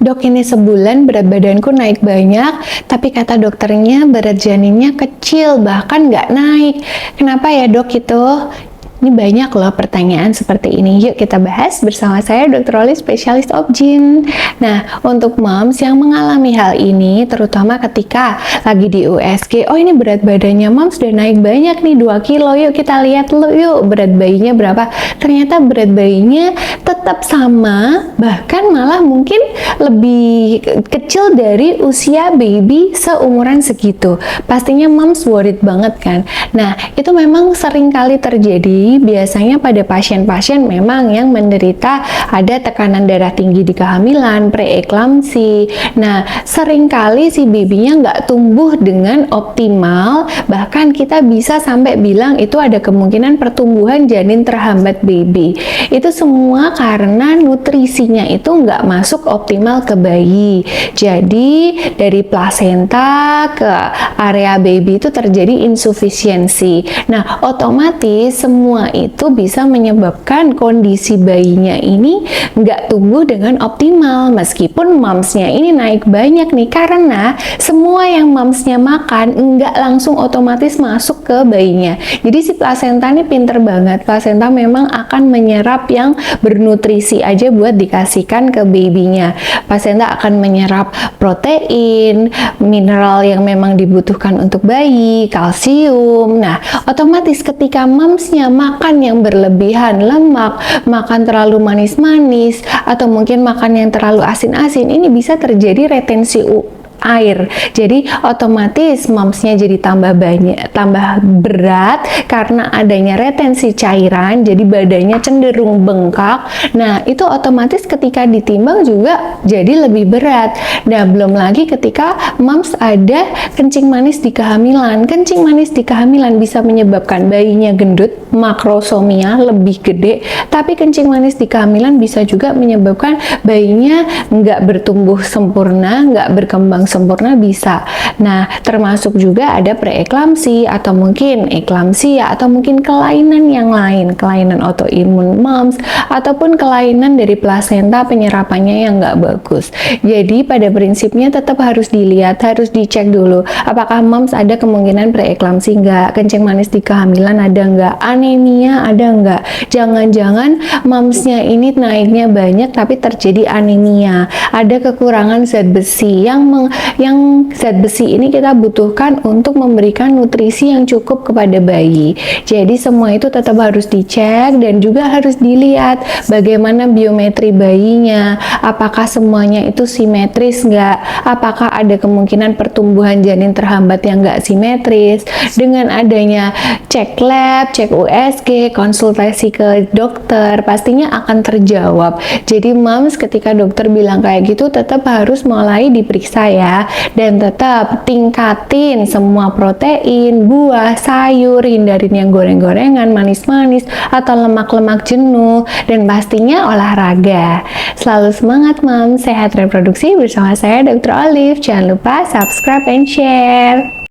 Dok, ini sebulan berat badanku naik banyak, tapi kata dokternya berat janinnya kecil, bahkan nggak naik. Kenapa ya dok itu? Ini banyak loh pertanyaan seperti ini. Yuk kita bahas bersama saya Dr. Olive, spesialis OB/GYN. Nah, untuk moms yang mengalami hal ini, terutama ketika lagi di USG, oh ini berat badannya moms udah naik banyak nih 2 kilo, yuk kita lihat yuk berat bayinya berapa. Ternyata berat bayinya tetap sama, bahkan malah mungkin lebih kecil dari usia baby seumuran segitu. Pastinya moms worried banget kan. Nah, itu memang sering kali terjadi biasanya pada pasien-pasien memang yang menderita ada tekanan darah tinggi di kehamilan, preeklamsi. Nah, seringkali si babynya nggak tumbuh dengan optimal, bahkan kita bisa sampai bilang itu ada kemungkinan pertumbuhan janin terhambat baby. Itu semua karena nutrisinya itu nggak masuk optimal ke bayi. Jadi dari plasenta ke area baby itu terjadi insufisiensi. Nah, otomatis semua itu bisa menyebabkan kondisi bayinya ini nggak tumbuh dengan optimal meskipun momsnya ini naik banyak nih, karena semua yang momsnya makan nggak langsung otomatis masuk ke bayinya. Jadi si plasenta ini pinter banget. Plasenta memang akan menyerap yang bernutrisi aja buat dikasihkan ke babynya. Plasenta akan menyerap protein, mineral yang memang dibutuhkan untuk bayi, kalsium. Nah, otomatis ketika momsnya makan yang berlebihan lemak, makan terlalu manis-manis, atau mungkin makan yang terlalu asin-asin, ini bisa terjadi retensi air. Jadi otomatis momsnya jadi tambah banyak, tambah berat karena adanya retensi cairan, jadi badannya cenderung bengkak. Nah, itu otomatis ketika ditimbang juga jadi lebih berat. Nah, belum lagi ketika moms ada kencing manis di kehamilan. Kencing manis di kehamilan bisa menyebabkan bayinya gendut, makrosomia lebih gede, tapi kencing manis di kehamilan bisa juga menyebabkan bayinya nggak bertumbuh sempurna, nggak berkembang sempurna bisa. Nah, termasuk juga ada preeklamsi atau mungkin eklamsia atau mungkin kelainan yang lain, kelainan autoimun moms ataupun kelainan dari plasenta penyerapannya yang nggak bagus. Jadi pada prinsipnya tetap harus dilihat, harus dicek dulu apakah moms ada kemungkinan preeklamsi nggak, kencing manis di kehamilan ada nggak, anemia ada nggak. Jangan-jangan momsnya ini naiknya banyak tapi terjadi anemia, ada kekurangan zat besi yang zat besi ini kita butuhkan untuk memberikan nutrisi yang cukup kepada bayi. Jadi semua itu tetap harus dicek dan juga harus dilihat bagaimana biometri bayinya, apakah semuanya itu simetris nggak, apakah ada kemungkinan pertumbuhan janin terhambat yang nggak simetris. Dengan adanya cek lab, cek USG, konsultasi ke dokter, pastinya akan terjawab. Jadi moms ketika dokter bilang kayak gitu tetap harus mulai diperiksa ya, dan tetap tingkatin semua protein, buah, sayur, hindarin yang goreng-gorengan, manis-manis, atau lemak-lemak jenuh, dan pastinya olahraga. Selalu semangat moms, sehat reproduksi bersama saya Dr. Olive. Jangan lupa subscribe and share.